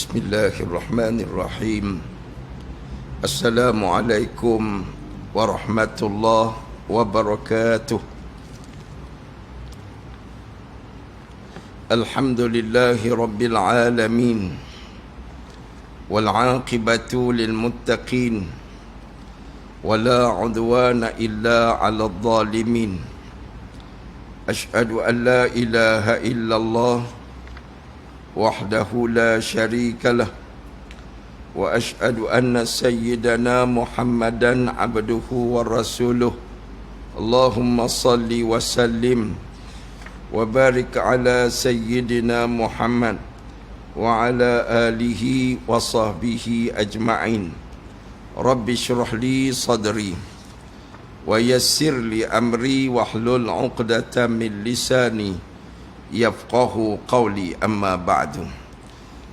Bismillahirrahmanirrahim. Assalamualaikum warahmatullahi wabarakatuh. Alhamdulillahi rabbil alamin. Wal aqibatu lil muttaqin. Wala udwana illa 'alal zalimin. Asyhadu an la ilaha illallah wahdahu la syarika lah, wa ashhadu anna sayyidana Muhammadan abduhu wa rasuluh. Allahumma salli wa sallim wa barik ala sayyidina Muhammad wa ala alihi wa sahbihi ajma'in. Rabbi syrah li sadri wa yassir li amri wahlul 'uqdatam min lisani yafqahu qawli, amma ba'du.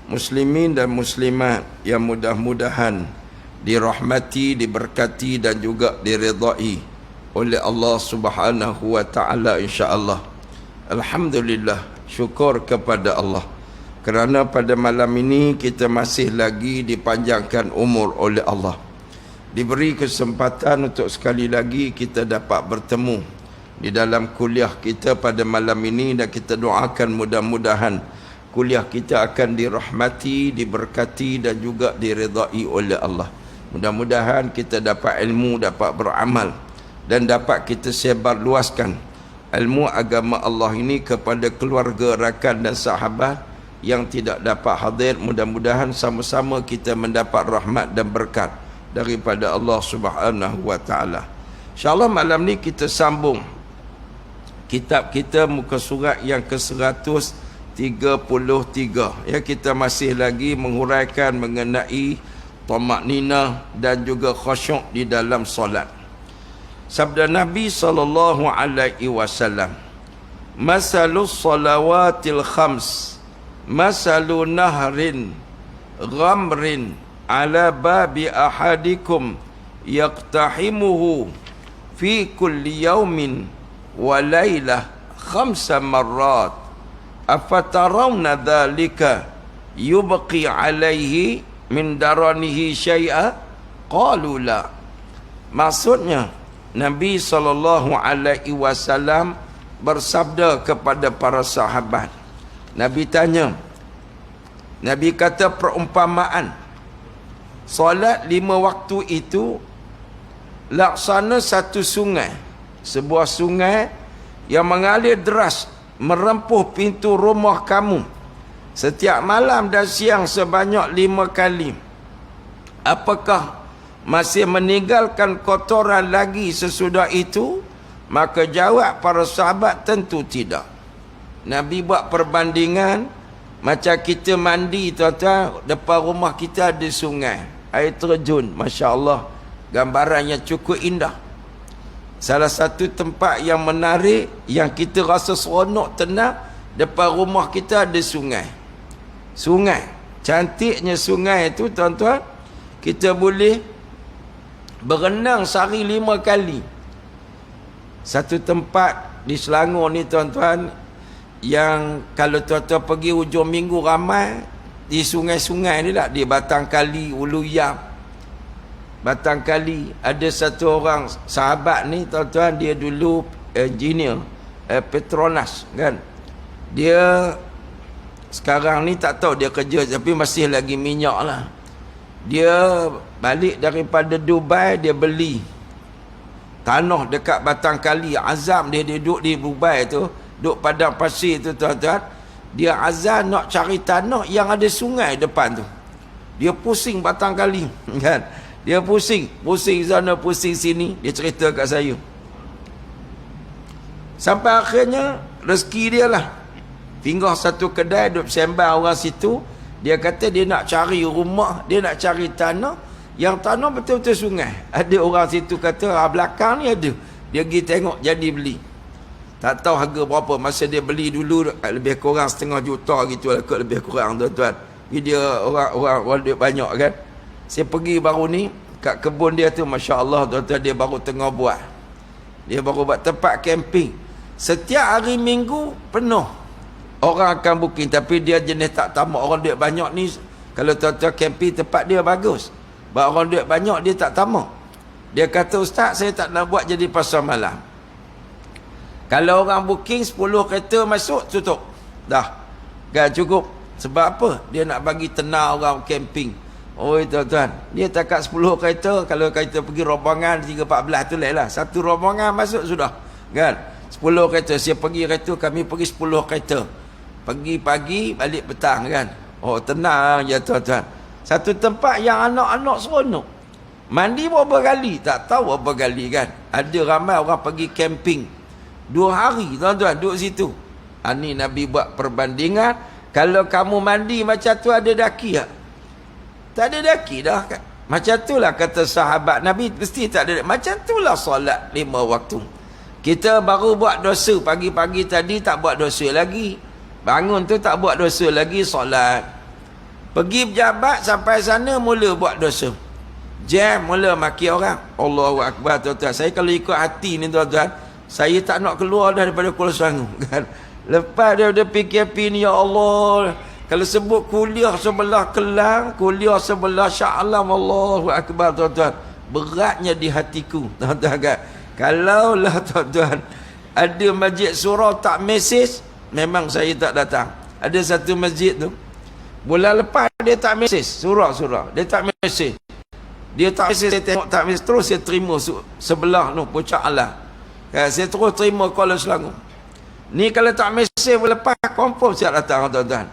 Muslimin dan muslimat yang mudah-mudahan dirahmati, diberkati dan juga diridai oleh Allah Subhanahu wa taala, insya-Allah. Alhamdulillah, syukur kepada Allah kerana pada malam ini kita masih lagi dipanjangkan umur oleh Allah. Diberi kesempatan untuk sekali lagi kita dapat bertemu di dalam kuliah kita pada malam ini, dan kita doakan mudah-mudahan kuliah kita akan dirahmati, diberkati dan juga diredai oleh Allah. Mudah-mudahan kita dapat ilmu, dapat beramal dan dapat kita sebar luaskan ilmu agama Allah ini kepada keluarga, rakan dan sahabat yang tidak dapat hadir. Mudah-mudahan sama-sama kita mendapat rahmat dan berkat daripada Allah Subhanahu wa taala. InsyaAllah malam ni kita sambung kitab kita, muka surat yang ke-133. Ya, kita masih lagi menguraikan mengenai tamakninah dan juga khusyuk di dalam solat. Sabda Nabi SAW, masalus salawatil khams masalu nahrin ghamrin ala babi ahadikum yaqtahimuhu fi kulli yawmin wa laylah 5 marrat afatarawna dhalika yubqi alaihi min daranihi syai'a, qalu la. Maksudnya Nabi SAW bersabda kepada para sahabat. Nabi tanya, Nabi kata perumpamaan solat 5 waktu itu laksana satu sungai, sebuah sungai yang mengalir deras merempuh pintu rumah kamu setiap malam dan siang sebanyak 5 kali. Apakah masih meninggalkan kotoran lagi sesudah itu? Maka jawab para sahabat, tentu tidak. Nabi buat perbandingan macam kita mandi, tuan-tuan, depan rumah kita ada sungai, air terjun, masya-Allah, gambarannya cukup indah. Salah satu tempat yang menarik, yang kita rasa seronok, tenang, depan rumah kita ada sungai. Sungai, cantiknya sungai itu, tuan-tuan, kita boleh berenang sehari 5 kali. Satu tempat di Selangor ni, tuan-tuan, yang kalau tuan-tuan pergi hujung minggu ramai di sungai-sungai ni lah, di Batang Kali, Ulu Yam, Batang Kali. Ada satu orang sahabat ni, tuan-tuan, dia dulu engineer Petronas kan. Dia sekarang ni tak tahu dia kerja, tapi masih lagi minyak lah. Dia balik daripada Dubai, dia beli tanah dekat Batang Kali. Azam dia duduk di Dubai tu, duduk padang pasir tu, tuan-tuan. Dia azam nak cari tanah yang ada sungai depan tu. Dia pusing Batang Kali kan. Dia pusing sana, pusing sini. Dia cerita kat saya. Sampai akhirnya rezeki dia lah. Tinggal satu kedai, duduk sembang orang situ. Dia kata dia nak cari rumah, dia nak cari tanah yang tanah betul-betul sungai. Ada orang situ kata, belakang ni ada. Dia pergi tengok, jadi beli. Tak tahu harga berapa. Masa dia beli dulu lebih kurang 500,000 gitu lah, kot lebih kurang, tuan-tuan. Dia orang duit banyak kan. Saya pergi baru ni kat kebun dia tu, masya-Allah, tuan-tuan, dia baru tengah buat. Dia baru buat tempat camping. Setiap hari Minggu penuh. Orang akan booking, tapi dia jenis tak tamak. Orang duit banyak ni Kalau tuan-tuan camping tempat dia bagus, orang duit banyak dia tak tamak. Dia kata, ustaz saya tak nak buat jadi pasar malam. Kalau orang booking 10 kereta masuk, tutup. Dah. Kan cukup. Sebab apa? Dia nak bagi tenang orang camping. Oi tuan-tuan, dia takat 10 kereta. Kalau kereta pergi rombongan 3-14 tu lain lah. Satu rombongan masuk sudah. Kan? 10 kereta. Saya pergi kereta, kami pergi 10 kereta. Pergi pagi, balik petang kan. Oh tenang je tuan-tuan. Satu tempat yang anak-anak seronok. Mandi berapa kali? Tak tahu berapa kali kan. Ada ramai orang pergi camping 2 hari tuan-tuan duduk situ. Ini Nabi buat perbandingan. Kalau kamu mandi macam tu ada daki tak? Tak ada daki dah kan. Macam itulah kata sahabat Nabi, mesti tak ada. Macam itulah solat 5 waktu. Kita baru buat dosa pagi-pagi tadi, tak buat dosa lagi. Bangun tu tak buat dosa lagi, solat. Pergi pejabat sampai sana mula buat dosa. Jam mula maki orang. Allahu Akbar tuan-tuan. Saya kalau ikut hati ni tuan-tuan, saya tak nak keluar daripada Kuala Selangor kan. Lepas daripada PKP ni, ya Allah, kalau sebut kuliah sebelah Kelang, kuliah sebelah Shah Alam, Allahu Akbar tuan-tuan, beratnya di hatiku tuan-tuan kan. Kalau lah tuan-tuan ada masjid surau tak mesej, memang saya tak datang. Ada satu masjid tu, bulan lepas dia tak mesej, surau dia tak mesej. Dia tak mesej, saya tengok tak mesej, terus saya terima sebelah tu Puncak Alam. Saya terus terima Kuala Selangor. Ni kalau tak mesej bulan lepas, confirm saya datang tuan-tuan.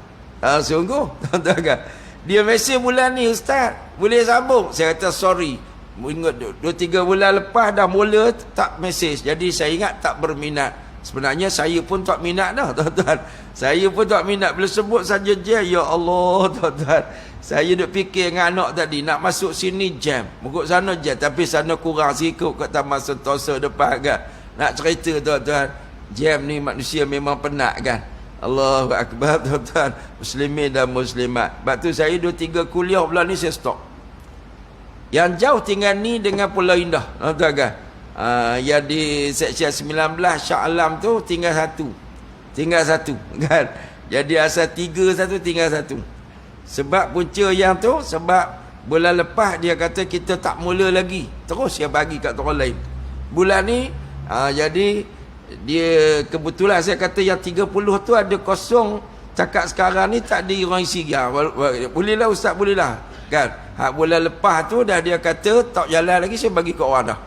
Sungguh tuan-tuan kan. Dia mesej bulan ni, ustaz boleh sambung. Saya kata sorry, ingat 2-3 bulan lepas dah mula tak mesej. Jadi saya ingat tak berminat. Sebenarnya saya pun tak minat dah tuan-tuan. Saya pun tak minat. Bila sebut saja jam, ya Allah tuan-tuan, saya duk fikir dengan anak tadi, nak masuk sini jam, mengikut sana jam, tapi sana kurang sikit kat Taman Sentosa depan kan. Nak cerita tuan-tuan, jam ni manusia memang penat kan. Allahu Akbar tuan-tuan, muslimin dan muslimat. Sebab tu saya 2-3 kuliah bulan ni saya stop. Yang jauh tinggal ni dengan Pulau Indah tuan-tuan kan. Yang di Seksyen 19 Shah Alam tu tinggal satu kan. Jadi asal 3 satu tinggal 1. Sebab punca yang tu, sebab bulan lepas dia kata kita tak mula lagi, terus dia bagi kat orang lain. Bulan ni jadi dia kebetulan saya kata yang 30 tu ada kosong. Cakap sekarang ni tak ada orang isi ya. Bolehlah ustaz, bolehlah kan. Hak bulan lepas tu dah dia kata tak jalan lagi, saya bagi kat orang dah.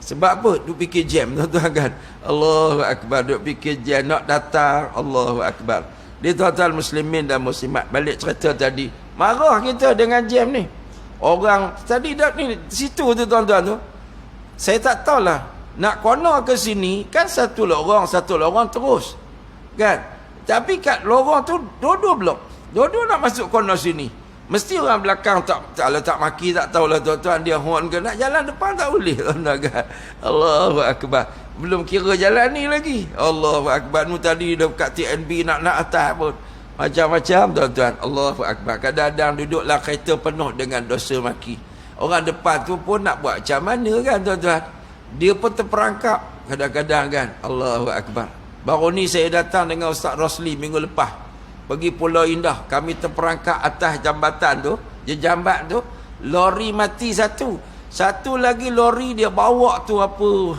Sebab apa? Duk fikir jam tuan-tuan kan. Allahu Akbar, duk fikir jam nak datang. Allahu Akbar. Dia tuan-tuan muslimin dan muslimat, balik cerita tadi, marah kita dengan jam ni. Orang tadi dak ni situ tu tuan-tuan tu, saya tak tahulah nak kona ke sini kan, satu lorong terus kan. Tapi kat lorong tu dua-dua blok, dua-dua nak masuk kona sini. Mesti orang belakang tak maki, tak tahulah tuan-tuan, dia horn ke, nak jalan depan tak boleh tuan-tuan kan. Allahu Akbar. Belum kira jalan ni lagi. Allahu Akbar. Nu tadi dah kat TNB nak atas pun. Macam-macam tuan-tuan. Allahu Akbar. Kadang-kadang duduklah kereta penuh dengan dosa maki. Orang depan tu pun nak buat macam mana kan tuan-tuan. Dia pun terperangkap kadang-kadang kan. Allahu Akbar. Baru ni saya datang dengan Ustaz Rosli minggu lepas. Pergi Pulau Indah, kami terperangkap atas jambatan tu, jambat tu, lori mati satu. Satu lagi lori dia bawa tu apa,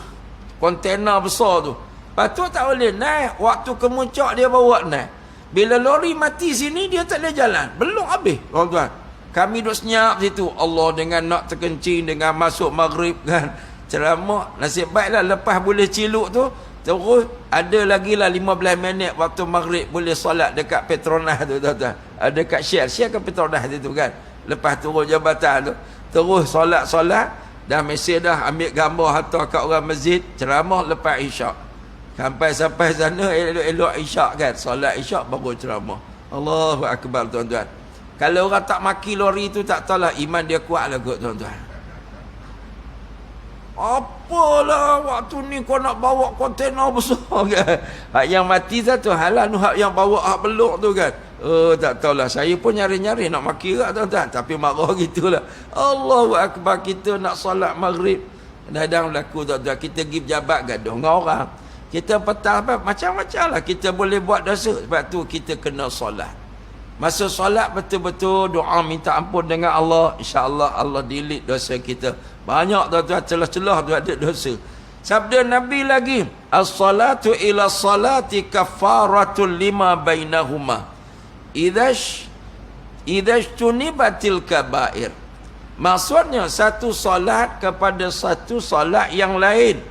kontena besar tu. Lepas tu tak boleh naik, waktu kemuncak dia bawa naik. Bila lori mati sini, dia tak boleh jalan. Belum habis, tuan-tuan. Kami duduk senyap situ. Allah, dengan nak terkencing, dengan masuk maghrib kan. Ceramah, nasib baiklah lepas boleh ciluk tu. Terus ada lagi lah 15 minit waktu maghrib boleh solat dekat Petronas tu tuan-tuan. Ada kat Shell ke Petronas tu kan. Lepas turun jabatan tu, terus solat dah mesej dah, ambil gambar hantar kat orang masjid, ceramah lepas isyak. Sampai sana elok-elok isyak kan, solat isyak baru ceramah. Allahu Akbar tuan-tuan. Kalau orang tak maki lori tu, tak tahulah iman dia kuat lah kot tuan-tuan. Apalah waktu ni kau nak bawa kontena besar kan. Hak yang mati satu halan, hak yang bawa hak beluk tu kan. Tak tahulah, saya pun nyari-nyari nak maki kat tuan-tuan, tapi marah gitulah. Allahu Akbar, kita nak solat maghrib. Kadang-kadang berlaku tuan-tuan, kita pergi pejabat gaduh dengan orang. Kita petang macam-macam lah kita boleh buat dosa. Sebab tu kita kena solat. Masa solat betul-betul doa minta ampun dengan Allah, insya-Allah Allah delete dosa kita. Banyak tuan-tuan celah-celah tu ada dosa. Sabda Nabi lagi, as-salatu ila salati kaffaratul lima bainahuma. Idzash tunibatil kabair. Maksudnya satu solat kepada satu solat yang lain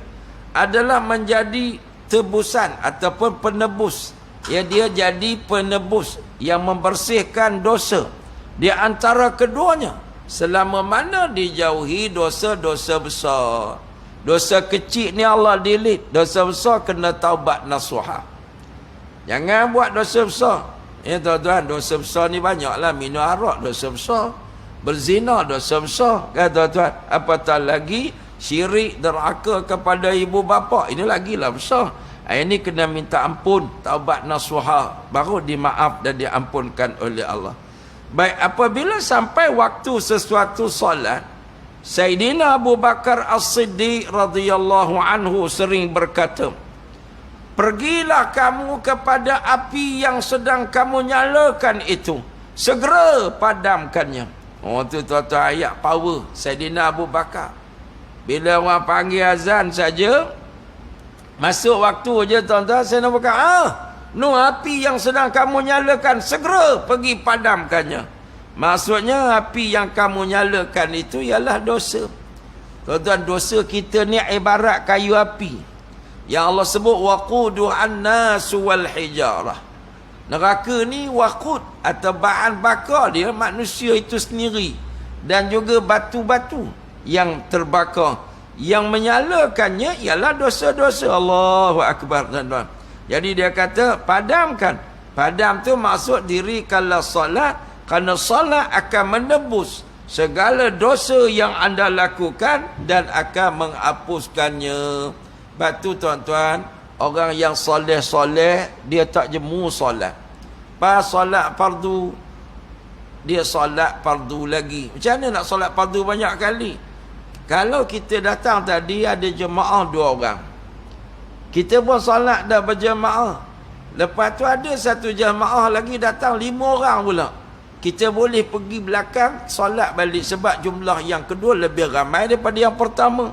adalah menjadi tebusan ataupun penebus. Ya, dia jadi penebus yang membersihkan dosa di antara keduanya, selama mana dijauhi dosa-dosa besar. Dosa kecil ni Allah delete, dosa besar kena taubat nasuha. Jangan buat dosa besar. Ya tuan-tuan, dosa besar ni banyaklah. Minum arak dosa besar, berzina dosa besar, kan tuan-tuan. Apatah lagi syirik derhaka kepada ibu bapa, ini lagilah besar. Ini kena minta ampun, taubat nasuha, baru dimaaf dan diampunkan oleh Allah. Baik, apabila sampai waktu sesuatu solat, Sayyidina Abu Bakar As-Siddiq radhiyallahu anhu sering berkata, pergilah kamu kepada api yang sedang kamu nyalakan itu, segera padamkannya. Oh tu tuan-tuan, ayat power Sayyidina Abu Bakar. Bila orang panggil azan saja, masuk waktu je tuan-tuan, Sayyidina Abu Bakar, api yang sedang kamu nyalakan, segera pergi padamkannya. Maksudnya api yang kamu nyalakan itu ialah dosa. Tuan-tuan, dosa kita ni ibarat kayu api yang Allah sebut waquduhan nasu wal hijarah. Neraka ni waqud atau bahan bakar dia manusia itu sendiri, dan juga batu-batu yang terbakar. Yang menyalakannya ialah dosa-dosa. Allahu akbar tuan-tuan. Jadi dia kata padamkan. Padam tu maksud dirikanlah solat, kerana solat akan menebus segala dosa yang anda lakukan dan akan menghapuskannya. Batu tuan-tuan, orang yang soleh-soleh dia tak jemu solat. Pas solat fardu, dia solat fardu lagi. Macam mana nak solat fardu banyak kali? Kalau kita datang tadi ada jemaah 2 orang, kita pun solat dah berjemaah. Lepas tu ada satu jemaah lagi datang 5 orang pula, kita boleh pergi belakang solat balik, sebab jumlah yang kedua lebih ramai daripada yang pertama.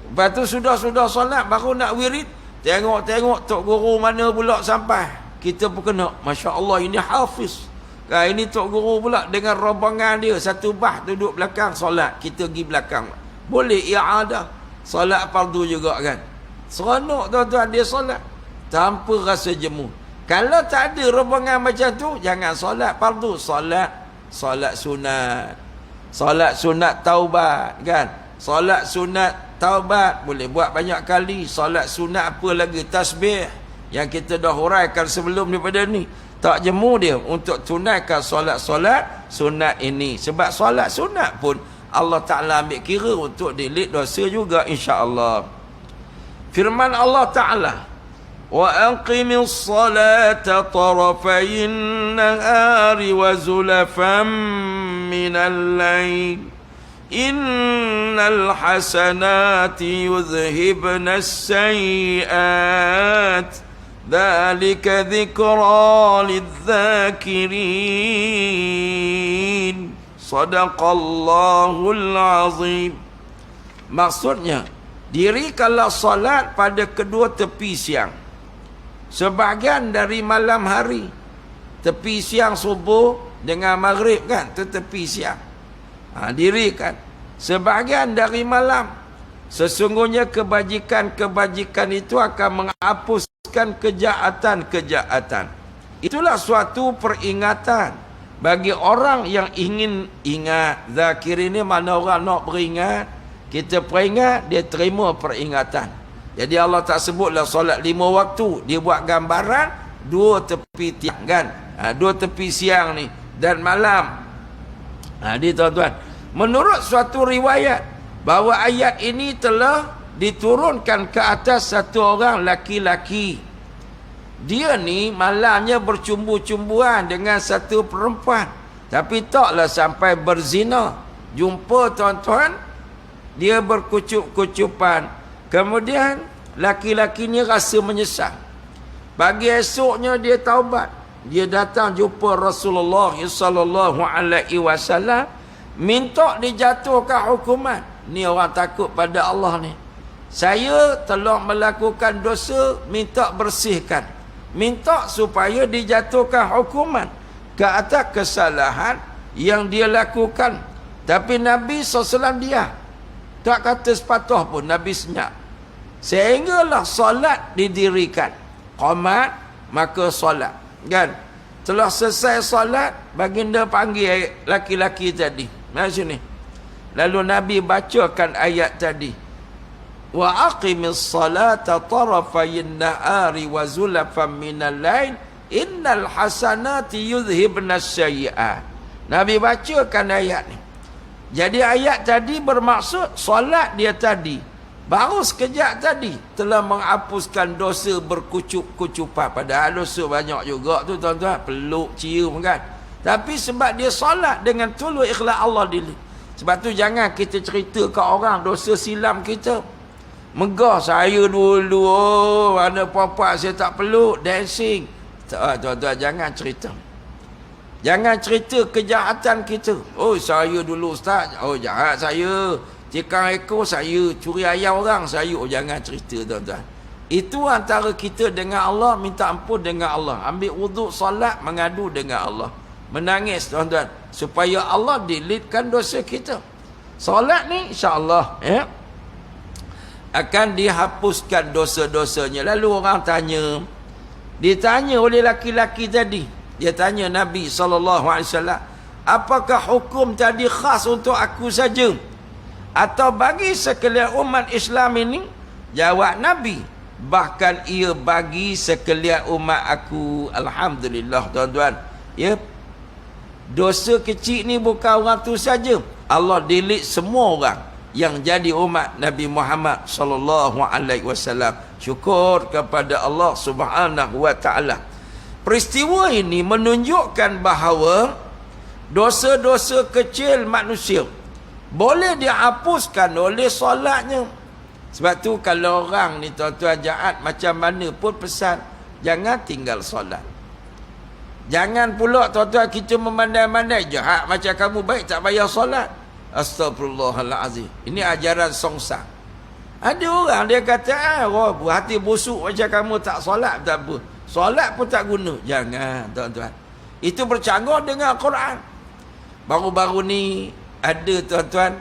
Lepas tu sudah solat baru nak wirid, tengok tok guru mana pula sampai, kita pun kena, Masya Allah ini hafiz. Ini tok guru pula dengan rombongan dia, satu bah duduk belakang solat, kita pergi belakang. Boleh i'adah solat fardu juga kan. Seronok tuan-tuan dia solat tanpa rasa jemu. Kalau tak ada rombongan macam tu, jangan solat fardu, solat sunat. Solat sunat taubat kan. Solat sunat taubat boleh buat banyak kali. Solat sunat apa lagi, tasbih yang kita dah huraikan sebelum daripada ni. Tak jemu dia untuk tunaikan solat-solat sunat ini. Sebab solat sunat pun Allah Ta'ala ambil kira untuk delete dosa juga, insya-Allah. Firman Allah Ta'ala, وَأَقِمِ الصَّلَاةَ طَرَفَيِ النَّهَارِ وَزُلَفًا مِنَ اللَّيْلِ إِنَّ الْحَسَنَاتِ يُذْهِبْنَ السَّيِّئَاتِ ذَلِكَ ذِكْرَى لِلذَّاكِرِينَ صَدَقَ اللَّهُ الْعَظِيمُ. Maksudnya, dirikanlah solat pada kedua tepi siang, sebahagian dari malam hari. Tepi siang subuh dengan maghrib kan, itu tepi siang. Dirikan sebahagian dari malam. Sesungguhnya kebajikan-kebajikan itu akan menghapuskan kejahatan-kejahatan. Itulah suatu peringatan bagi orang yang ingin ingat. Zakir ini mana orang nak beringat, kita peringat, dia terima peringatan. Jadi Allah tak sebutlah solat 5 waktu, dia buat gambaran 2 tepi tiang kan, 2 tepi siang ni dan malam. Dia tuan-tuan, menurut suatu riwayat bahawa ayat ini telah diturunkan ke atas satu orang laki-laki. Dia ni malamnya bercumbu-cumbuan dengan satu perempuan, tapi taklah sampai berzina. Jumpa tuan-tuan, dia berkucup-kucupan. Kemudian laki-laki ni rasa menyesal. Pagi esoknya dia taubat. dia datang jumpa Rasulullah sallallahu alaihi wasallam, minta dijatuhkan hukuman. Ni orang takut pada Allah ni. Saya telah melakukan dosa, minta bersihkan. Minta supaya dijatuhkan hukuman ke atas kesalahan yang dia lakukan. Tapi Nabi SAW dia tak kata sepatah pun. Nabi senyap. Sehinggalah solat didirikan. Qamat, maka solat. Kan? Telah selesai solat, baginda panggil laki-laki tadi. Mari sini. Lalu Nabi bacakan ayat tadi. Wa aqimis salata tarafayin nahari wa zulafan minal lail innal hasanati yudhibnas sayyi'at. Nabi bacakan ayat ni. Jadi ayat tadi bermaksud solat dia tadi baru sekejap tadi telah menghapuskan dosa berkucup-kucupan. Padahal dosa banyak juga tu tuan-tuan, peluk, cium kan. Tapi sebab dia solat dengan tulus ikhlas Allah diri. Sebab tu jangan kita cerita ke orang dosa silam kita. Megah saya dulu, oh, mana puan-puan saya tak peluk, dancing. Tuan-tuan jangan cerita. Jangan cerita kejahatan kita. Oh, saya dulu ustaz, oh jahat saya. Tikang ekor saya, curi ayam orang saya. Oh, jangan cerita tuan-tuan. Itu antara kita dengan Allah, minta ampun dengan Allah. Ambil wuduk, solat, mengadu dengan Allah. Menangis tuan-tuan, supaya Allah delitkan dosa kita. Solat ni insya-Allah akan dihapuskan dosa-dosanya. Lalu orang tanya, ditanya oleh laki-laki tadi, dia tanya Nabi SAW, apakah hukum tadi khas untuk aku saja atau bagi sekalian umat Islam ini? Jawab Nabi, bahkan ia bagi sekalian umat aku. Alhamdulillah tuan-tuan. Ya, dosa kecil ni bukan orang tu saja. Allah delete semua orang yang jadi umat Nabi Muhammad sallallahu alaihi wasallam. Syukur kepada Allah Subhanahu wa taala. Peristiwa ini menunjukkan bahawa dosa-dosa kecil manusia boleh dihapuskan oleh solatnya. Sebab tu kalau orang ni tuan-tuan jahat macam mana pun pesan, jangan tinggal solat. Jangan pula tuan-tuan kita memandai-mandai jahat macam kamu baik tak payah solat. Astagfirullahalazim. Ini ajaran songsang. Ada orang dia kata, hati busuk macam kamu tak solat tak apa. Solat pun tak guna. Jangan tuan-tuan. Itu bercanggah dengan Quran. Baru-baru ni ada tuan-tuan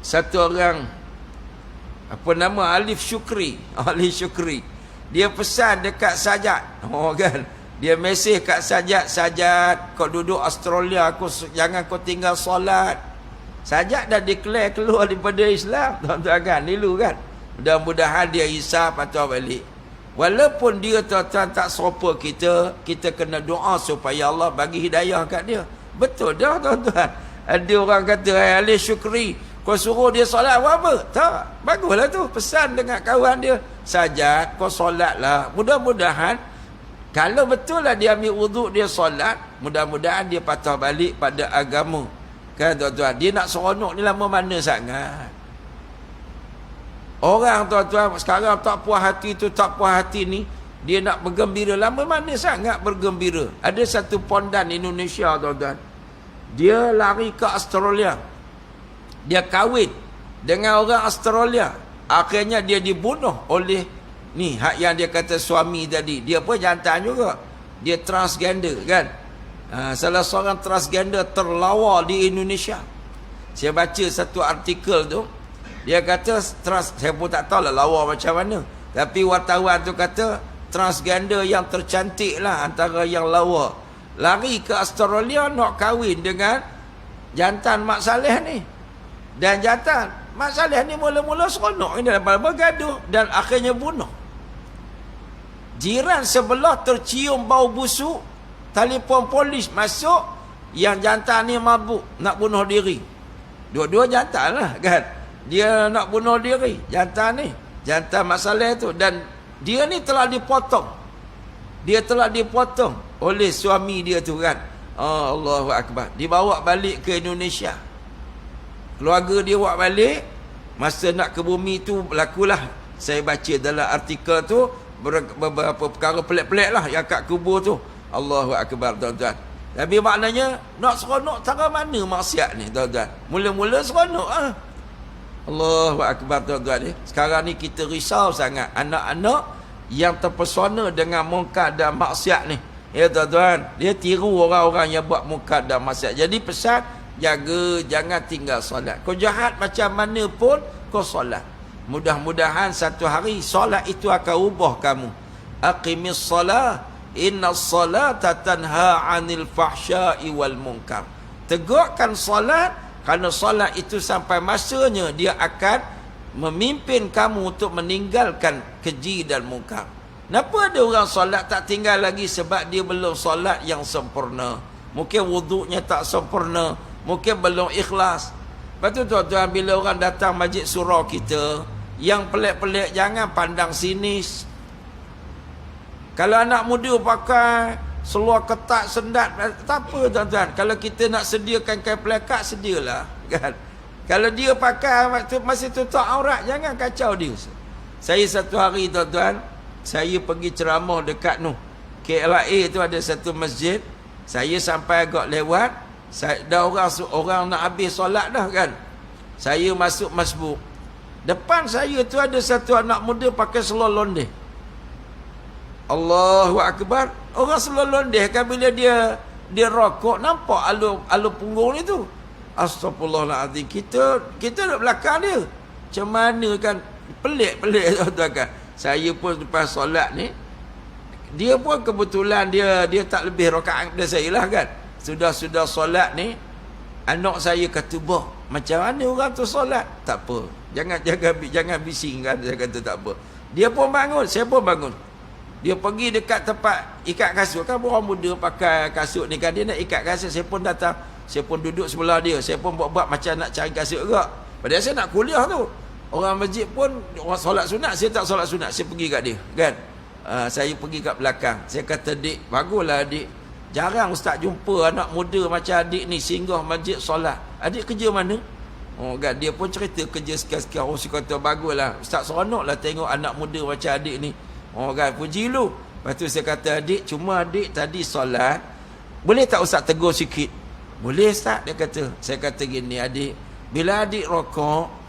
satu orang apa nama, Alif Syukri. Alif Syukri. Dia pesan dekat sajat. Oh kan. Dia mesej kat sajat, kau duduk Australia, jangan kau tinggal solat. Sajat dah declare keluar daripada Islam. Tuan-tuan kan, nilu kan. Mudah-mudahan dia hisap atau balik. Walaupun dia tuan-tuan tak serupa kita, kita kena doa supaya Allah bagi hidayah kat dia. Betul dah tuan-tuan. Ada orang kata, Alif Syukri, kau suruh dia solat apa? Tak, baguslah tu. Pesan dengan kawan dia, sajat, kau solatlah. Mudah-mudahan kalau betul lah dia ambil wuduk, dia solat, mudah-mudahan dia patah balik pada agama. Kan tuan-tuan, dia nak seronok ni lama mana sangat. Orang tuan-tuan sekarang tak puas hati tu, tak puas hati ni, dia nak bergembira, lama mana sangat bergembira. Ada satu pondan Indonesia tuan-tuan, dia lari ke Australia, dia kahwin dengan orang Australia, akhirnya dia dibunuh oleh ni hak yang dia kata suami tadi. Dia pun jantan juga, dia transgender kan. Salah seorang transgender terlawa di Indonesia. Saya baca satu artikel tu, dia kata saya pun tak tahu lah lawa macam mana, tapi wartawan tu kata transgender yang tercantik lah antara yang lawa, lari ke Australia nak kahwin dengan jantan Mak Saleh ni. Dan jantan Mak Saleh ni mula-mula seronok ni, lama-lama gaduh dan akhirnya bunuh. Jiran sebelah tercium bau busuk, telefon polis masuk, yang jantan ni mabuk nak bunuh diri. Dua-dua jantan lah kan, dia nak bunuh diri jantan ni, jantan Mak Saleh tu. Dan dia ni telah dipotong, dia telah dipotong oleh suami dia tu kan. Allahu Akbar. Dibawa balik ke Indonesia, keluarga dia bawa balik. Masa nak ke bumi tu berlakulah, saya baca dalam artikel tu, beberapa perkara pelik-pelik lah yang kat kubur tu. Allahu Akbar, tuan-tuan. Tapi maknanya nak seronok cara mana maksiat ni, tuan-tuan? Mula-mula seronok ah. Allahu Akbar, tuan-tuan. Sekarang ni kita risau sangat anak-anak yang terpesona dengan mungkar dan maksiat ni. Ya tuan-tuan, dia tiru orang-orang yang buat mungkar dan maksiat. Jadi pesan, jaga, jangan tinggal solat. Kau jahat macam mana pun kau solat. Mudah-mudahan satu hari solat itu akan ubah kamu. Aqimis solah, inna salata tanha 'anil fahsya'i wal munkar. Tegakkan solat, kerana solat itu sampai masanya dia akan memimpin kamu untuk meninggalkan keji dan mungkar. Kenapa ada orang solat tak tinggal lagi? Sebab dia belum solat yang sempurna. Mungkin wuduknya tak sempurna, mungkin belum ikhlas. Lepas tu tuan-tuan, bila orang datang masjid surau kita yang pelik-pelik, jangan pandang sinis. Kalau anak muda pakai seluar ketat sendat, tak apa tuan-tuan. Kalau kita nak sediakan kain pelekat, sedialah kan. Kalau dia pakai waktu masih tutup aurat, jangan kacau dia. Saya satu hari tuan-tuan, saya pergi ceramah dekat KLIA tu ada satu masjid. Saya sampai agak lewat, dah orang nak habis solat dah kan. Saya masuk masbuk. Depan saya tu ada satu anak muda pakai seluar londeh. Allahu Akbar. Orang seluar londeh kan, bila dia rokok nampak alu punggung ni tu. Astagfirullahaladzim. Kita duduk belakang dia. Macam mana kan, pelik-pelik tuan-tuan kan. Saya pun lepas solat ni, dia pun kebetulan dia tak lebih rakaat dari saya lah kan. Sudah solat ni, anak saya kata, "Bah, macam mana orang tu solat?" Tak apa. Jangan bising kan. Saya kata tak apa. Dia pun bangun, saya pun bangun. Dia pergi dekat tempat ikat kasut. Kan orang muda pakai kasut ni kan, dia nak ikat kasut. Saya pun datang, saya pun duduk sebelah dia. Saya pun buat macam nak cari kasut juga. Padahal saya nak kuliah tu. Orang masjid pun orang solat sunat, saya tak solat sunat. Saya pergi kat dia kan. Saya pergi kat belakang. Saya kata, "Dik, baguslah adik. Jarang ustaz jumpa anak muda macam adik ni singgah masjid solat. Adik kerja mana?" Oh kan, dia pun cerita kerja sekian-sekian. Oh, saya kata, "Baguslah ustaz, seronoklah tengok anak muda macam adik ni." Oh kan, puji lu. Lepas tu saya kata, "Adik, cuma adik tadi solat, boleh tak ustaz tegur sikit?" "Boleh ustaz," dia kata. Saya kata gini, "Adik, bila adik rokok,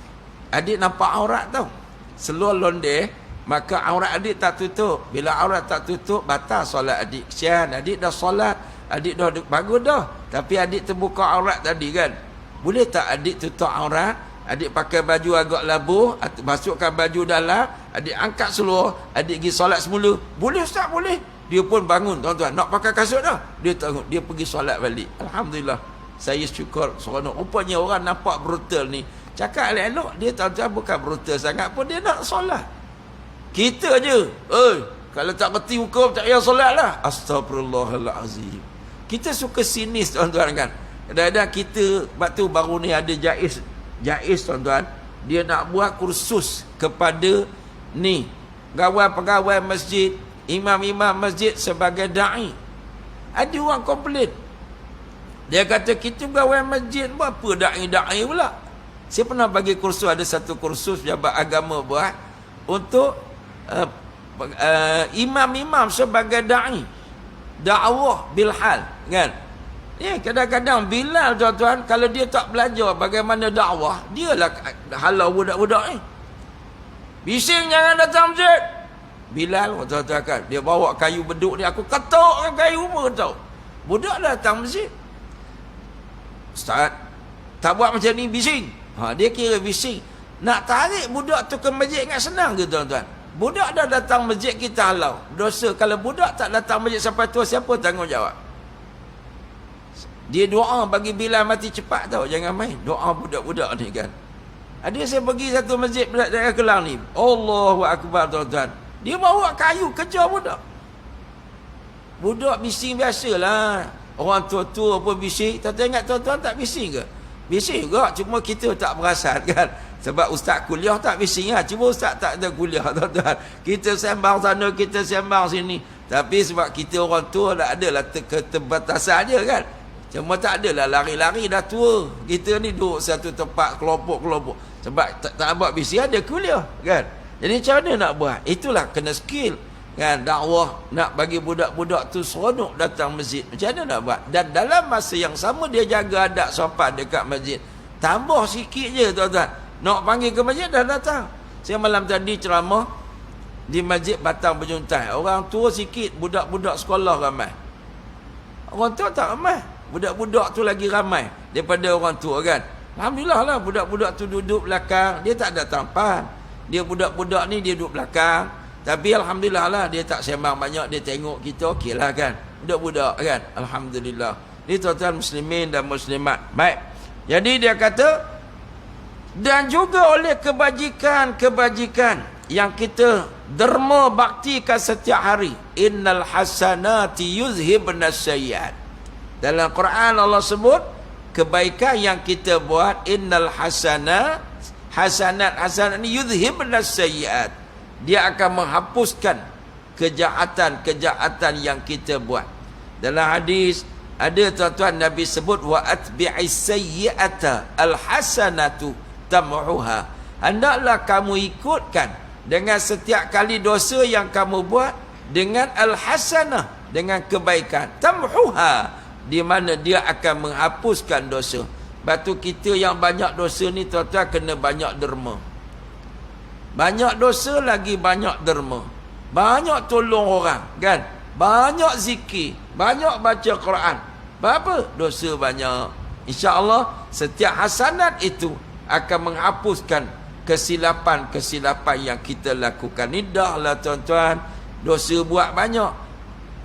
adik nampak aurat tau. Seluar londeh, maka aurat adik tak tutup. Bila aurat tak tutup, batal solat adik. Kesian, adik dah solat, adik dah bagus dah. Tapi adik terbuka aurat tadi kan. Boleh tak adik tutup aurat, adik pakai baju agak labuh, masukkan baju dalam, adik angkat seluar, adik pergi solat semula?" "Boleh ustaz, boleh." Dia pun bangun tuan-tuan, nak pakai kasut dah. Dia tengok, dia pergi solat balik. Alhamdulillah. Saya syukur seronok. Rupanya orang nampak brutal ni, cakap elok-elok, dia tuan-tuan bukan brutal sangat pun, dia nak solat. Kita je, kalau tak berti hukum, tak payah solat lah. Astagfirullahalazim. Kita suka sinis tuan-tuan kan. Kadang-kadang kita, waktu baru ni ada Jais tuan-tuan, dia nak buat kursus kepada ni pegawai masjid, imam-imam masjid sebagai da'i. Ada orang komplain. Dia kata, "Kita pegawai masjid, buat apa da'i-da'i pula?" Saya pernah bagi kursus, ada satu kursus pejabat agama buat untuk imam-imam sebagai da'i, dakwah bilhal kan. Ya, kadang-kadang Bilal tuan-tuan, kalau dia tak belajar bagaimana dakwah, dialah halau budak-budak ni. "Bising, jangan datang masjid." Bilal tuan-tuan kan, dia bawa kayu beduk ni, aku ketukkan kayu pun tau. Budak datang masjid. "Ustaz, tak buat macam ni, bising." Dia kira bising. Nak tarik budak tu ke masjid ingat senang ke tuan-tuan? Budak dah datang masjid, kita halau. Dosa. Kalau budak tak datang masjid sampai tua, siapa tanggungjawab? Dia doa bagi Bilal mati cepat tau. Jangan main doa budak-budak ni kan. Ada saya pergi satu masjid daerah Kelang ni, Allahu Akbar tuan-tuan, dia bawa kayu kejar budak. Budak bising biasalah. Orang tua-tua pun bising. Tak ingat tuan-tuan tak bising ke? Bising juga, cuma kita tak perasan kan. Sebab ustaz kuliah tak bising lah. Cuma ustaz tak ada kuliah tuan-tuan. Kita sembang sana, kita sembang sini. Tapi sebab kita orang tua tak adalah keterbatasan je kan. Cuma tak adalah lari-lari, dah tua. Kita ni duduk satu tempat, kelompok-kelompok. Sebab tak buat bising, ada kuliah kan. Jadi macam mana nak buat? Itulah kena skill. Kan dakwah nak bagi budak-budak tu seronok datang masjid. Macam mana nak buat? Dan dalam masa yang sama dia jaga adab sopan dekat masjid. Tambah sikit je tuan-tuan. Nak panggil ke masjid dah datang. Saya malam tadi ceramah di masjid Batang Berjuntai. Orang tua sikit, budak-budak sekolah ramai. Orang tua tak ramai. Budak-budak tu lagi ramai daripada orang tua kan. Alhamdulillah lah budak-budak tu duduk belakang. Dia tak ada tampan. Dia budak-budak ni dia duduk belakang. Tapi Alhamdulillah lah dia tak sembang banyak. Dia tengok kita okey lah kan. Budak-budak kan. Alhamdulillah. Ini tuan-tuan muslimin dan muslimat. Baik. Jadi dia kata. Dan juga oleh kebajikan-kebajikan yang kita derma baktikan setiap hari. Innal hasanati yuzhibna sayyiat. Dalam Quran Allah sebut. Kebaikan yang kita buat. Innal hasanat ni yuzhibna sayyiat. Dia akan menghapuskan kejahatan-kejahatan yang kita buat. Dalam hadis ada tuan-tuan Nabi sebut wa atbi'is sayyi'ata alhasanatu tam'uha. Hendaklah kamu ikutkan dengan setiap kali dosa yang kamu buat dengan alhasanah, dengan kebaikan, tam'uha, di mana dia akan menghapuskan dosa. Batu kita yang banyak dosa ni tuan-tuan kena banyak derma. Banyak dosa lagi banyak derma. Banyak tolong orang kan. Banyak zikir, banyak baca Quran. Berapa? Dosa banyak. InsyaAllah setiap hasanat itu akan menghapuskan kesilapan-kesilapan yang kita lakukan. Ni dah lah tuan-tuan. Dosa buat banyak.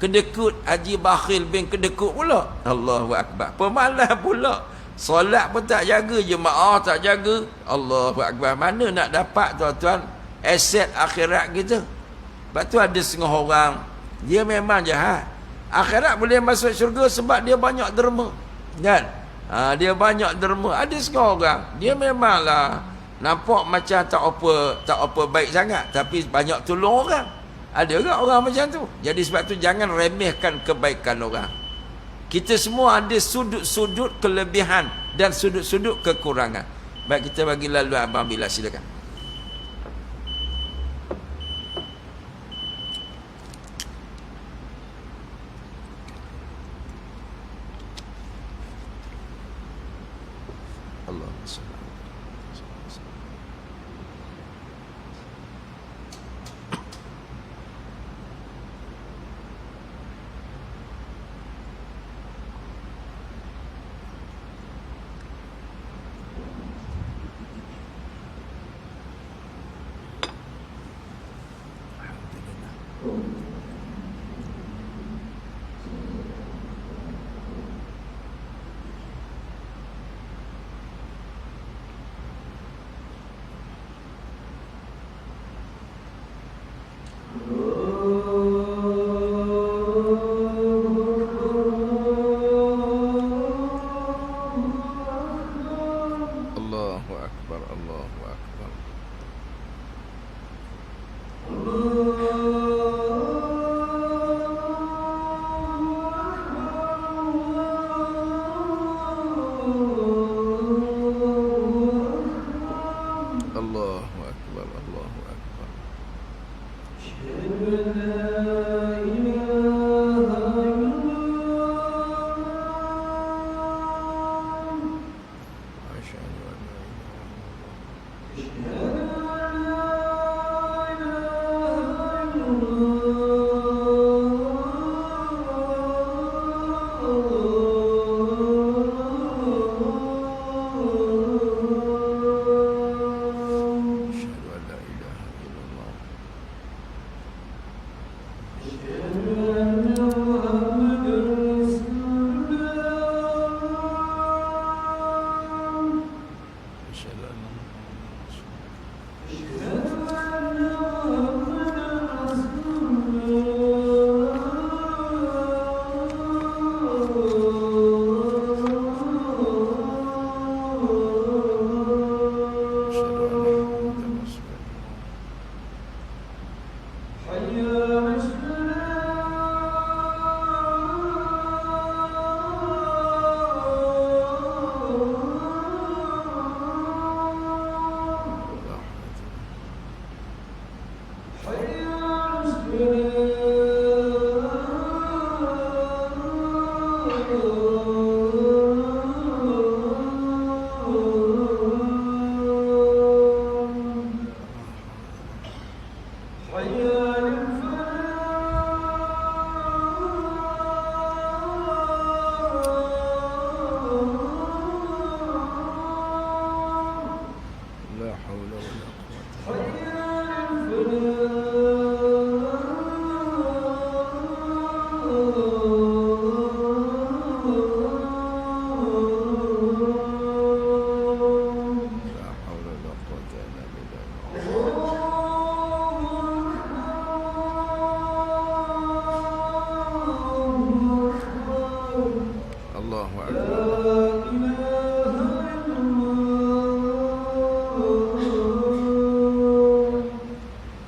Kedekut Haji Bakhil bin kedekut pula. Allahu Akbar. Pemalas pula. Solat pun tak jaga, jemaah tak jaga. Allahu Akbar. Mana nak dapat tuan-tuan aset akhirat kita? Sebab tu ada setengah orang, dia memang jahat. Akhirat boleh masuk syurga sebab dia banyak derma. Kan? Dia banyak derma. Ada setengah orang, dia memanglah nampak macam tak apa baik sangat, tapi banyak tolong orang. Ada ke orang macam tu? Jadi sebab tu jangan remehkan kebaikan orang. Kita semua ada sudut-sudut kelebihan dan sudut-sudut kekurangan. Baik, kita bagi lalu Abang Bilal, silakan.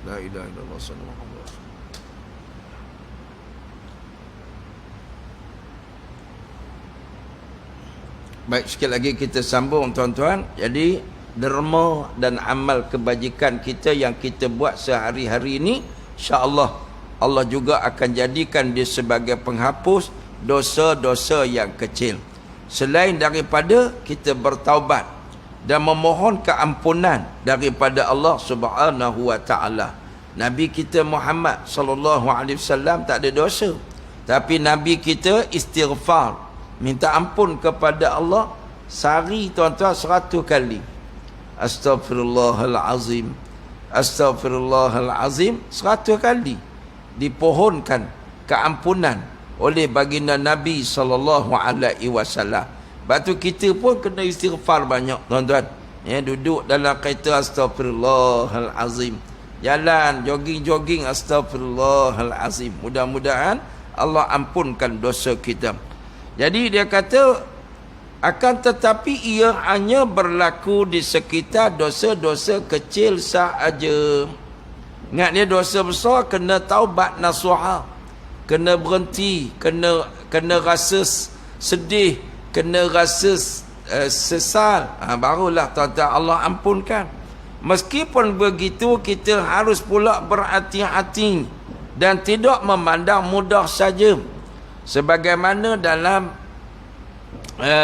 La ilaha illallah sallallahu alaihi wasallam. Baik, sekali lagi kita sambung tuan-tuan. Jadi derma dan amal kebajikan kita yang kita buat sehari-hari ini, insya-Allah Allah juga akan jadikan dia sebagai penghapus dosa-dosa yang kecil. Selain daripada kita bertaubat dan memohon keampunan daripada Allah Subhanahu wa taala. Nabi kita Muhammad sallallahu alaihi wasallam tak ada dosa. Tapi nabi kita istighfar, minta ampun kepada Allah sehari tuan-tuan 100 kali. Astaghfirullahalazim, astaghfirullahalazim 100 kali. Dipohonkan keampunan oleh baginda Nabi sallallahu alaihi wasallam. Batu kita pun kena istighfar banyak tuan-tuan. Ya, duduk dalam kereta astaghfirullahalazim. Jalan jogging-jogging astaghfirullahalazim. Mudah-mudahan Allah ampunkan dosa kita. Jadi dia kata akan tetapi ia hanya berlaku di sekitar dosa-dosa kecil sahaja. Ingat dia dosa besar kena taubat nasuha, kena berhenti, kena rasa sedih, kena rasa sesal, barulah tuan-tuan Allah ampunkan. Meskipun begitu kita harus pula berhati-hati dan tidak memandang mudah saja. Sebagaimana dalam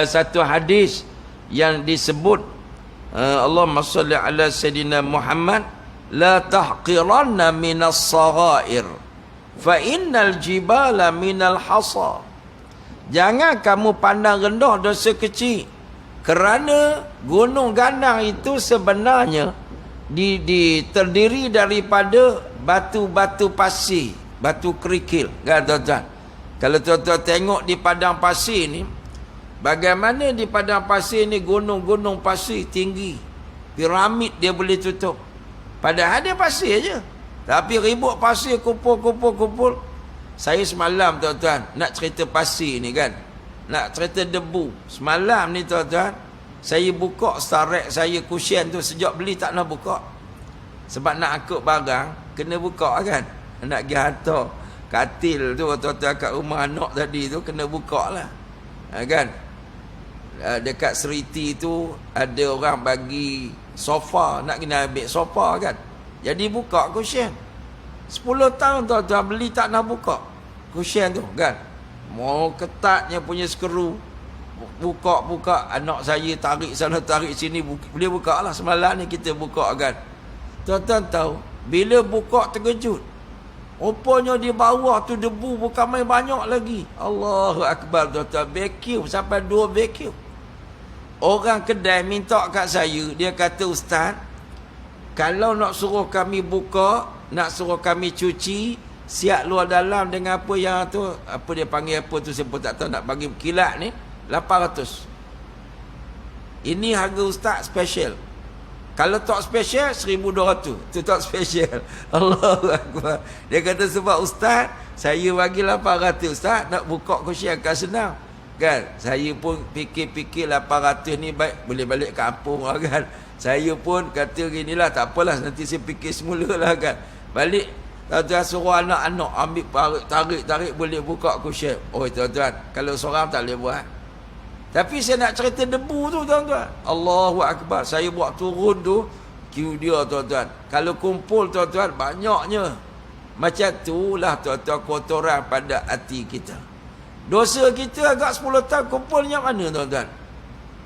satu hadis yang disebut Allahumma salli ala Sayyidina Muhammad, la tahqiranna minas saghair fa innal jibala minal hasa. Jangan kamu pandang rendah dosa kecil, kerana gunung ganang itu sebenarnya terdiri daripada batu-batu pasir, batu kerikil, kan tuan-tuan? Kalau tuan-tuan tengok di padang pasir ni, bagaimana di padang pasir ni gunung-gunung pasir tinggi, piramid dia boleh tutup. Padahal dia pasir je, tapi ribut pasir kumpul. Saya semalam tuan-tuan nak cerita pasir ni kan, nak cerita debu. Semalam ni tuan-tuan saya buka starek saya cushion tu, sejak beli tak nak buka. Sebab nak angkut barang kena buka kan. Nak pergi hantar katil tu tuan-tuan kat rumah anak tadi tu kena buka lah, kan. Dekat Seriti tu ada orang bagi sofa, nak kena ambil sofa kan. Jadi buka cushion. 10 tahun tuan-tuan beli tak nak buka cushion tu kan. Mau ketatnya punya skru. Buka, anak saya tarik sana tarik sini, boleh buka lah. Semalam ni kita buka kan. Tuan-tuan tahu, bila buka terkejut, rupanya di bawah tu debu bukan main banyak lagi. Allahu Akbar tuan-tuan. Vacuum sampai 2 vacuum. Orang kedai minta kat saya, dia kata, Ustaz, kalau nak suruh kami buka, nak suruh kami cuci, siap luar dalam dengan apa yang tu, apa dia panggil apa tu, saya pun tak tahu nak bagi kilat ni, 800. Ini harga Ustaz special. Kalau tak special 1200. Itu tak special. Allahu Akbar. Dia kata sebab Ustaz, saya bagi 800. Ustaz nak buka kursi akan senang. Kan? Saya pun fikir-fikir 800 ni baik, boleh balik kampung lah kan. Saya pun kata ginilah, tak apalah, nanti saya fikir semula lah kan. Balik, tuan-tuan suruh anak-anak ambil tarik boleh buka kursi. Oh tuan-tuan, kalau seorang tak boleh buat. Tapi saya nak cerita debu tu tuan-tuan. Allahu Akbar. Saya buat turun tu, queue dia tuan-tuan. Kalau kumpul tuan-tuan, banyaknya. Macam tu lah tuan-tuan kotoran pada hati kita. Dosa kita agak 10 tahun kumpulnya mana tuan-tuan?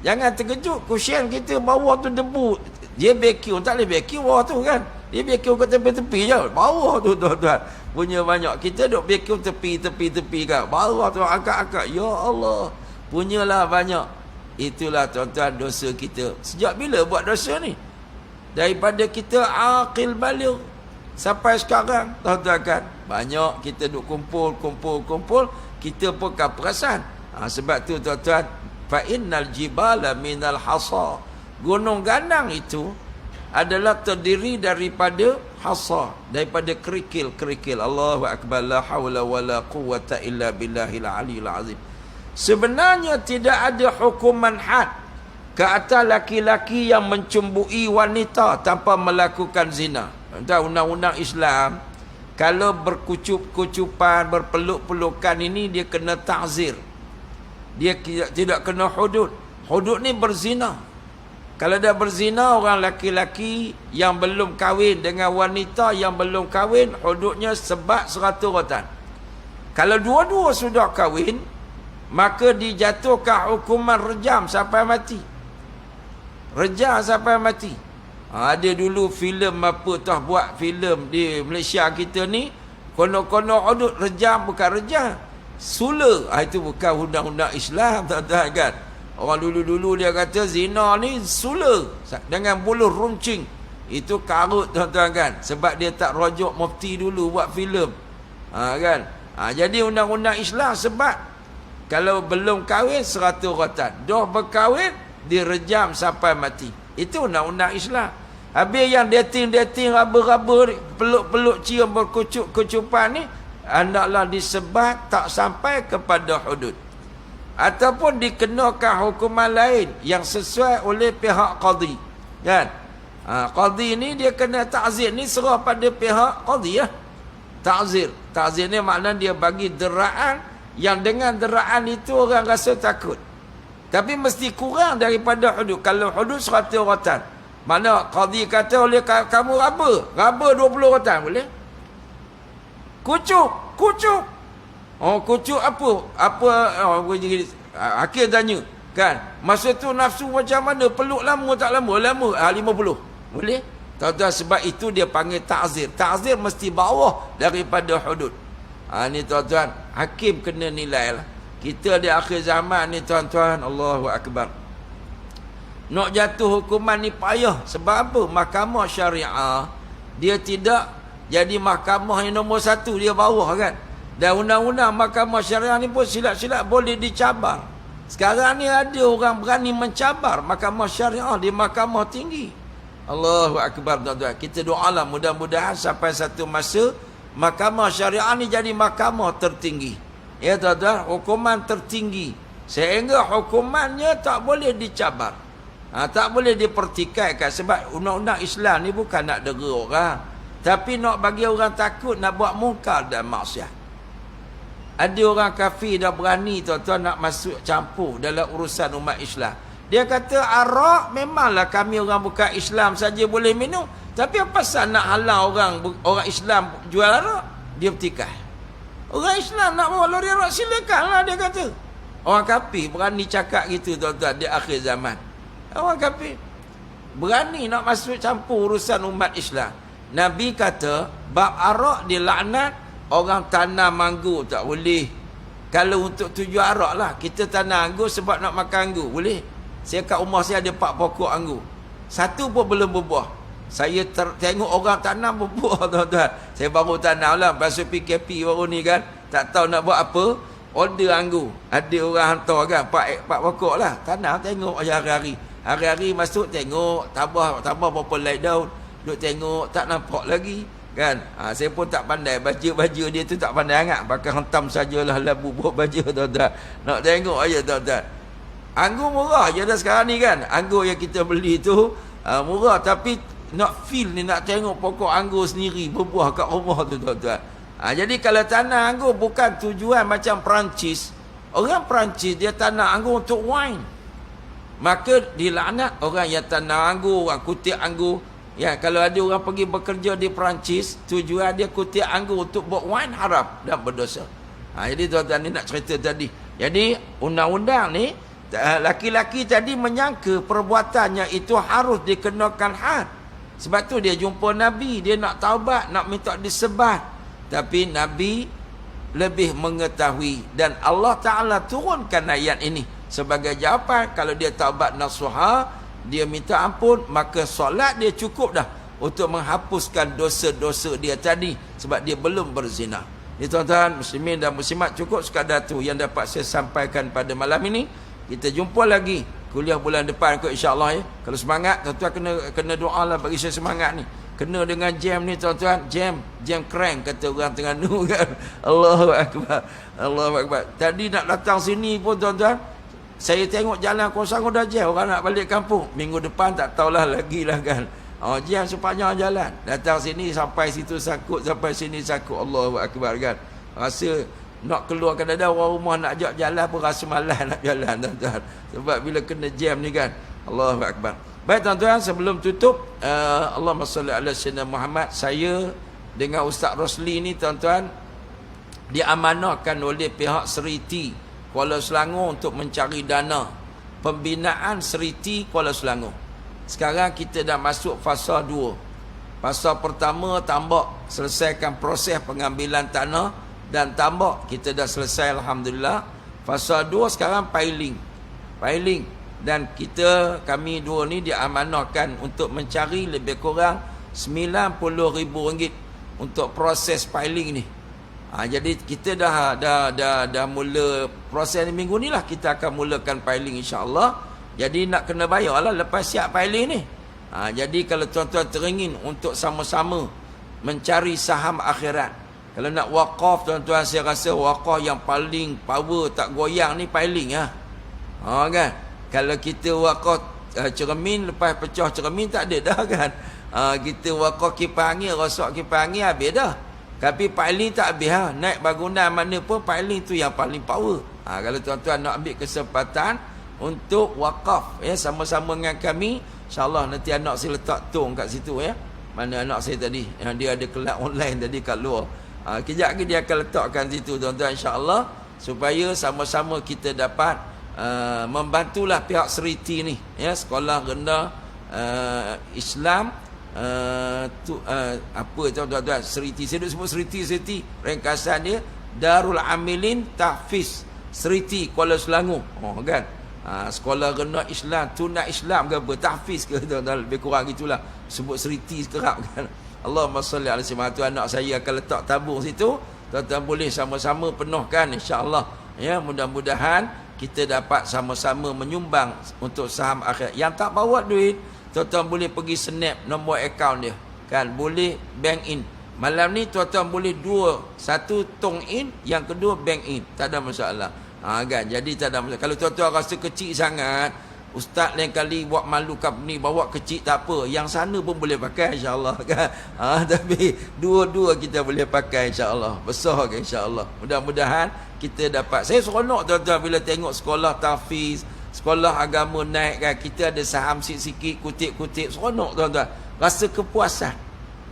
Jangan terkejut, cushion kita bawah tu debu. Dia vacuum, tak boleh vacuum bawah tu kan. Dia vacuum ke tepi-tepi je. Bawah tu tuan-tuan. Punya banyak. Kita duk vacuum tepi kan. Bawah tu angkat-angkat. Ya Allah. Punyalah banyak. Itulah tuan-tuan dosa kita. Sejak bila buat dosa ni? Daripada kita aqil baligh sampai sekarang tuan-tuan kan. Banyak kita duk kumpul. Kita pun kan perasan. Sebab tu tuan-tuan, fa innal jibala minal hasa. Gunung ganang itu adalah terdiri daripada hasa, daripada kerikil. Allahu Akbar, la haula wala quwwata illa billahil aliyil azim. Sebenarnya tidak ada hukuman had ke atas laki-laki yang mencumbui wanita tanpa melakukan zina. Undang-undang Islam, kalau berkucup-kucupan, berpeluk-pelukan ini, dia kena ta'zir. Dia tidak kena hudud. Hudud ni berzina. Kalau dah berzina, orang laki-laki yang belum kahwin dengan wanita yang belum kahwin, hududnya sebat 100 rotan. Kalau dua-dua sudah kahwin, maka dijatuhkan hukuman rejam sampai mati. Rejam sampai mati. Ada dulu filem apa tah buat filem di Malaysia kita ni, kono-kono hudud rejam, bukan rejam, sula. Itu bukan undang-undang Islam, tuan-tuan kan. Orang dulu-dulu dia kata zina ni sula dengan buluh runcing. Itu karut, tuan-tuan kan. Sebab dia tak rujuk mufti dulu buat filem. Kan. Jadi undang-undang Islam sebab kalau belum kahwin 100 rotan, dah berkahwin direjam sampai mati. Itu undang-undang Islam. Habis yang dating-dating, raba-raba, peluk-peluk, cium, berkucup-kucupan ni, hendaklah disebat tak sampai kepada hudud. Ataupun dikenakan hukuman lain yang sesuai oleh pihak qadi. Kan? Qadi ni dia kena ta'zir, ni serah pada pihak qadi ya. Ta'zir. Ta'zir ni maknanya dia bagi deraan yang dengan deraan itu orang rasa takut. Tapi mesti kurang daripada hudud. Kalau hudud 100 rotan, mana qadi kata oleh kamu raba 20 rotan boleh? Kucuk. Kucuk apa? Hakim tanya, kan? Masa tu nafsu macam mana? Peluk lama tak lama? 50. Boleh? Tuan-tuan, sebab itu dia panggil ta'zir. Ta'zir mesti bawah daripada hudud. Ni tuan-tuan, hakim kena nilai lah. Kita di akhir zaman ni tuan-tuan, Allahu Akbar. Nak jatuh hukuman ni payah. Sebab apa? Mahkamah syariah, dia tidak jadi mahkamah yang nombor 1, dia bawah kan. Dan undang-undang mahkamah syariah ni pun silap-silap boleh dicabar. Sekarang ni ada orang berani mencabar mahkamah syariah di mahkamah tinggi. Allahu Akbar, tuan-tuan. Kita doalah mudah-mudahan sampai satu masa mahkamah syariah ni jadi mahkamah tertinggi. Ya tuan-tuan, hukuman tertinggi. Sehingga hukumannya tak boleh dicabar. Tak boleh dipertikaikan. Sebab undang-undang Islam ni bukan nak dera orang, tapi nak bagi orang takut nak buat mungkar dan maksiat. Ada orang kafir dah berani tuan-tuan nak masuk campur dalam urusan umat Islam. Dia kata arak memanglah kami orang bukan Islam saja boleh minum, tapi apa pasal nak halang orang Islam jual arak? Dia bertikai. Orang Islam nak bawa lori arak, silakanlah, dia kata. Orang kafir berani cakap gitu tuan-tuan di akhir zaman. Orang kafir berani nak masuk campur urusan umat Islam. Nabi kata bab arak dilaknat. Orang tanam anggur tak boleh. Kalau untuk tujuan arak lah, kita tanam anggur sebab nak makan anggur, boleh. Saya kat rumah saya ada 4 pokok anggur, satu pun belum berbuah. Saya tengok orang tanam berbuah, tuan-tuan. Saya baru tanam lah, pasal PKP baru ni kan, tak tahu nak buat apa, order anggur. Ada orang hantar kan, 4 pokok lah, tanam, tengok hari-hari. Hari-hari masuk tengok, tambah berapa light daun, duk tengok, tak nampak lagi. Kan? Saya pun tak pandai, baja dia tu tak pandai sangat, pakai hentam sajalah labu buat baja, tuan-tuan. Nak tengok aja, tuan-tuan. Anggur murah je dah sekarang ni kan. Anggur yang kita beli tu murah, tapi nak feel ni, nak tengok pokok anggur sendiri berbuah kat rumah tu, tuan-tuan. Jadi kalau tanam anggur bukan tujuan macam Perancis. Orang Perancis dia tanam anggur untuk wine. Maka dilaknat orang yang tanam anggur, orang kutip anggur. Ya, kalau ada orang pergi bekerja di Perancis, tujuan dia kutip anggur untuk buat wine, haram dan berdosa. Jadi tuan-tuan, ni nak cerita tadi. Jadi undang-undang ni, laki-laki tadi menyangka perbuatannya itu harus dikenakan had. Sebab tu dia jumpa Nabi, dia nak taubat, nak minta disebat. Tapi Nabi lebih mengetahui, dan Allah Ta'ala turunkan ayat ini sebagai jawapan. Kalau dia taubat nasuha, dia minta ampun, maka solat dia cukup dah untuk menghapuskan dosa-dosa dia tadi, sebab dia belum berzina. Ini tuan-tuan muslimin dan muslimat, cukup sekadar tu yang dapat saya sampaikan pada malam ini. Kita jumpa lagi kuliah bulan depan kot, insya-Allah ya. Kalau semangat, tuan-tuan kena doa lah bagi saya semangat ni. kena dengan jam ni tuan-tuan, jam crank kata orang Terengganu kan. Allahu akbar. Allahu akbar. Tadi nak datang sini pun tuan-tuan, saya tengok jalan kosong dah jam, orang nak balik kampung. Minggu depan tak tahulah lagi lah kan. Jam sepanjang jalan. Datang sini sampai situ sakut, sampai sini sakut. Allahu akbar kan. Rasa nak keluar, kadang-kadang orang rumah nak ajak jalan pun rasa malas nak jalan tuan-tuan. Sebab bila kena jam ni kan. Allahu akbar. Baik tuan-tuan, sebelum tutup, Allahumma salli ala sayyidina Muhammad, saya dengan Ustaz Rosli ni tuan-tuan diamanahkan oleh pihak Seriti Kuala Selangor untuk mencari dana pembinaan Seriti Kuala Selangor. Sekarang kita dah masuk fasa 2. Fasa pertama tambak, selesaikan proses pengambilan tanah dan tambak kita dah selesai alhamdulillah. Fasa 2 sekarang piling. Dan kami dua ni diamanahkan untuk mencari lebih kurang RM90,000 untuk proses piling ni. Jadi kita dah mula proses ni, minggu ni lah kita akan mulakan piling insya-Allah. Jadi nak kena bayar lah lepas siap piling ni. Jadi kalau tuan-tuan teringin untuk sama-sama mencari saham akhirat, kalau nak wakaf tuan-tuan, saya rasa wakaf yang paling power tak goyang ni piling kan. Kalau kita wakaf cermin, lepas pecah cermin tak ada dah kan. Kita wakaf kipas angin, rosak kipas angin habis dah. Tapi piling tak habis naik bangunan mana pun piling tu yang paling power. Kalau tuan-tuan nak ambil kesempatan untuk wakaf sama-sama dengan kami, insya-Allah nanti anak saya letak tong kat situ Mana anak saya tadi yang dia ada kelas online tadi kat luar. Kejap lagi dia akan letakkan situ tuan-tuan insya-Allah, supaya sama-sama kita dapat membantulah pihak Seriti ni sekolah rendah Islam apa tuan-tuan, Seriti, saya duk sebut Seriti, ringkasan dia Darul Amilin Tahfiz Seriti Kuala Selangor kan. Sekolah rendah Islam, tunat Islam ke apa, tahfiz ke tuan-tuan, lebih kurang gitulah, sebut Seriti kerap kan. Allahumma salli ala sayyidina. Tu anak saya akan letak tabung situ, tuan-tuan boleh sama-sama penuhkan insya-Allah mudah-mudahan kita dapat sama-sama menyumbang untuk saham akhirat. Yang tak bawa duit, tuan-tuan boleh pergi snap nombor akaun dia kan, boleh bank in. Malam ni tuan-tuan boleh satu tong in, yang kedua bank in, tak ada masalah kan. Jadi tak ada masalah. Kalau tuan-tuan rasa kecil sangat, ustaz lain kali buat malu company bawa kecil, tak apa, yang sana pun boleh pakai insya-Allah kan. Tapi dua-dua kita boleh pakai insya-Allah, besar ke insya-Allah. Mudah-mudahan kita dapat. Saya seronok tuan-tuan bila tengok sekolah tahfiz, sekolah agama naik kan, kita ada saham sikit-sikit, kutip-kutip, seronok tuan-tuan, rasa kepuasan.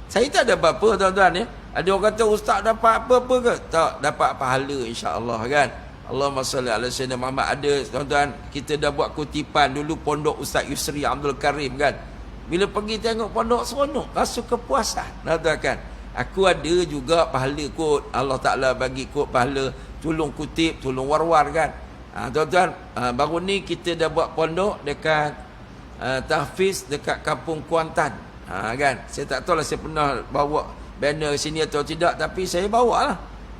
Saya tak ada apa-apa tuan-tuan Ada orang kata ustaz dapat apa-apa ke? Tak, dapat pahala insya-Allah kan. Allahumma salli ala sayyidina Muhammad. Ada tuan-tuan, kita dah buat kutipan dulu pondok Ustaz Yusri Abdul Karim kan. Bila pergi tengok pondok, seronok, rasa kepuasan tuan-tuan kan. Aku ada juga pahala kot, Allah Ta'ala bagi kot pahala tolong kutip, tolong war-war kan. Tuan-tuan, baru ni kita dah buat pondok dekat tahfiz dekat Kampung Kuantan kan. Saya tak tahu lah saya pernah bawa banner sini atau tidak, tapi saya bawa lah.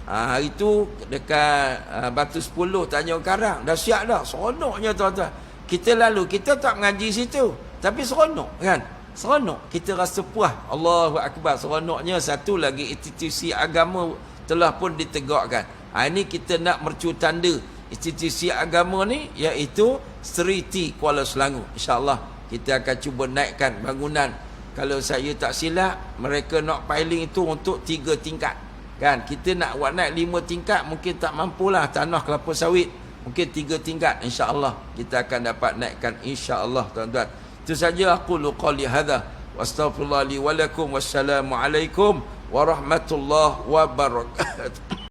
Hari tu dekat Batu 10 Tanjung Karang, dah siap dah, seronoknya tuan-tuan. Kita lalu, kita tak mengaji situ, tapi seronok kan. Seronok, kita rasa puas. Allahu Akbar. Seronoknya satu lagi institusi agama telah pun ditegakkan. Ini kita nak mercu tanda institusi agama ni, iaitu Seriti Kuala Selangor. InsyaAllah kita akan cuba naikkan bangunan. Kalau saya tak silap, mereka nak piling itu untuk 3 tingkat kan. Kita nak buat naik 5 tingkat mungkin tak mampulah, tanah kelapa sawit. Mungkin 3 tingkat, insya-Allah kita akan dapat naikkan insya-Allah tuan-tuan. Itu saja aku qali hadza wa astaghfirullah li wa lakum, wassalamu alaikum warahmatullahi wabarakatuh.